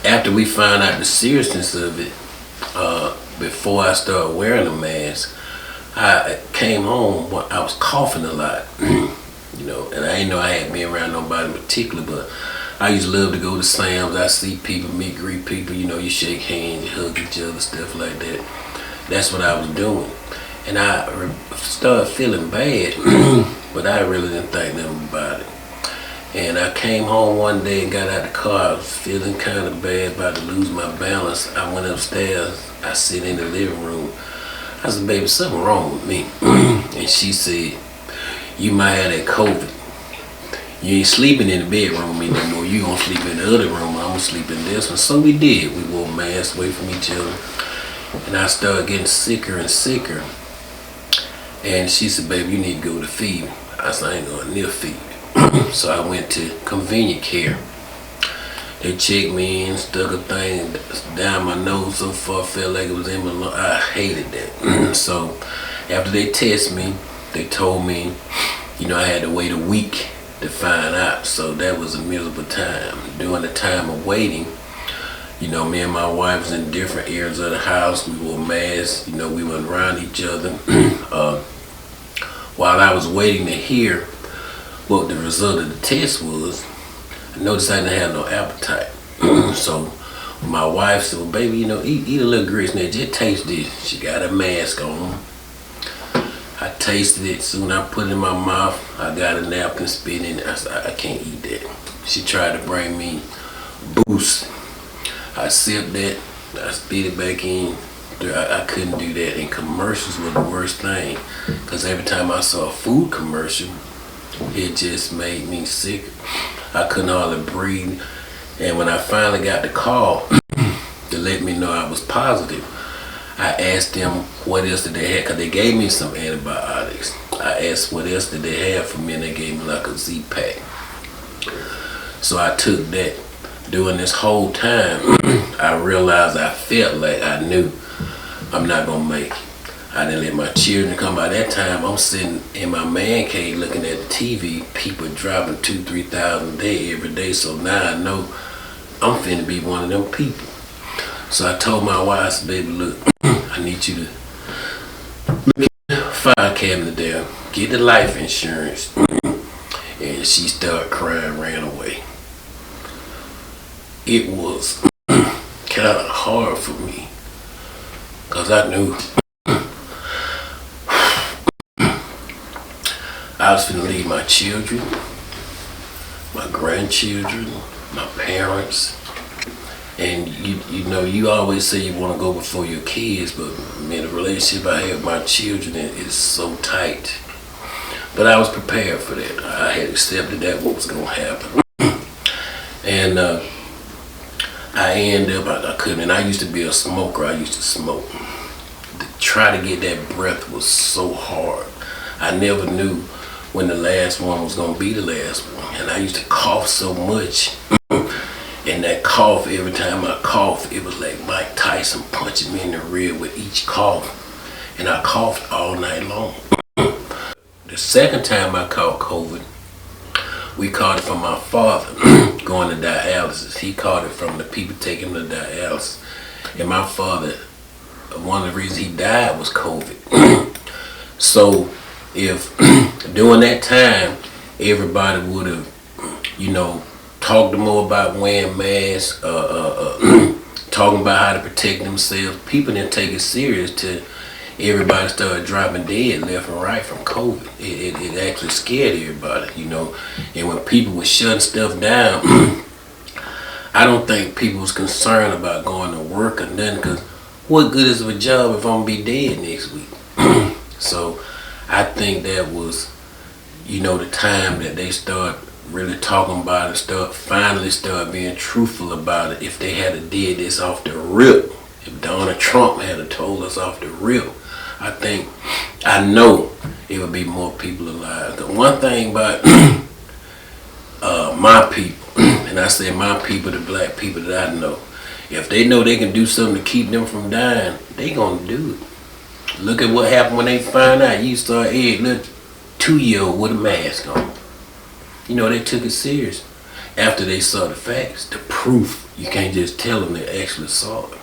after we found out the seriousness of it, before I started wearing a mask, I came home. I was coughing a lot, and I didn't know I had been around nobody in particular, but I used to love to go to Sam's. I see people, meet, greet people, you shake hands, you hug each other, stuff like that. That's what I was doing. And I started feeling bad, but I really didn't think nothing about it. And I came home one day and got out the car. I was feeling kind of bad, about to lose my balance. I went upstairs. I sit in the living room. I said, baby, something wrong with me. And she said, you might have that COVID. You ain't sleeping in the bedroom anymore. You gonna sleep in the other room. I'm gonna sleep in this one. So we did. We wore masks away from each other. And I started getting sicker and sicker. And she said, baby, you need to go to feed. I said, I ain't going near feed. So I went to convenient care. They checked me in, stuck a thing down my nose so far, felt like it was in my lungs. I hated that. So after they tested me, they told me, I had to wait a week to find out. So that was a miserable time. During the time of waiting, me and my wife was in different areas of the house. We wore masks, we went around each other. While I was waiting to hear what the result of the test was, I noticed I didn't have no appetite. So my wife said, well, baby, eat a little grits now, just taste this. She got a mask on. I tasted it. Soon I put it in my mouth. I got a napkin, spit in it. I said, I can't eat that. She tried to bring me Boost. I sipped that. I spit it back in. I couldn't do that. And commercials were the worst thing. Because every time I saw a food commercial, it just made me sick. I couldn't hardly breathe. And when I finally got the call to let me know I was positive, I asked them what else did they have, because they gave me some antibiotics. I asked what else did they have for me, and they gave me like a Z-Pack. So I took that. During this whole time, I realized I felt like I knew I'm not going to make it. I didn't let my children come. By that time, I'm sitting in my man cave looking at the TV, people dropping 2,000-3,000 a day every day. So now I know I'm finna be one of them people. So I told my wife, I said, baby, look, I need you to look at the file cabinet there, get the life insurance. And she started crying, ran away. It was kind of hard for me, because I knew I was going to leave my children, my grandchildren, my parents. And you always say you want to go before your kids, but man, the relationship I have with my children is so tight. But I was prepared for that. I had accepted that what was going to happen. And I ended up, I couldn't, and I used to be a smoker. I used to smoke. To try to get that breath was so hard. I never knew when the last one was going to be the last one. And I used to cough so much. And that cough, every time I coughed, it was like Mike Tyson punching me in the rib with each cough. And I coughed all night long. The second time I caught COVID, we caught it from my father going to dialysis. He caught it from the people taking him to dialysis. And my father, one of the reasons he died was COVID. So if during that time, everybody would have, talked more about wearing masks, talking about how to protect themselves, people didn't take it serious till everybody started dropping dead left and right from COVID. It actually scared everybody, And when people were shutting stuff down, I don't think people was concerned about going to work or nothing, because what good is of a job if I'm going to be dead next week? So I think that was, the time that they start really talking about it, finally start being truthful about it. If they had did this off the rip, if Donald Trump had told us off the rip, I know it would be more people alive. The one thing about my people, and I say my people, the black people that I know, if they know they can do something to keep them from dying, they gonna do it. Look at what happened when they find out you saw a little 2-year-old with a mask on. They took it serious. after they saw the facts, the proof, you can't just tell them they actually saw it.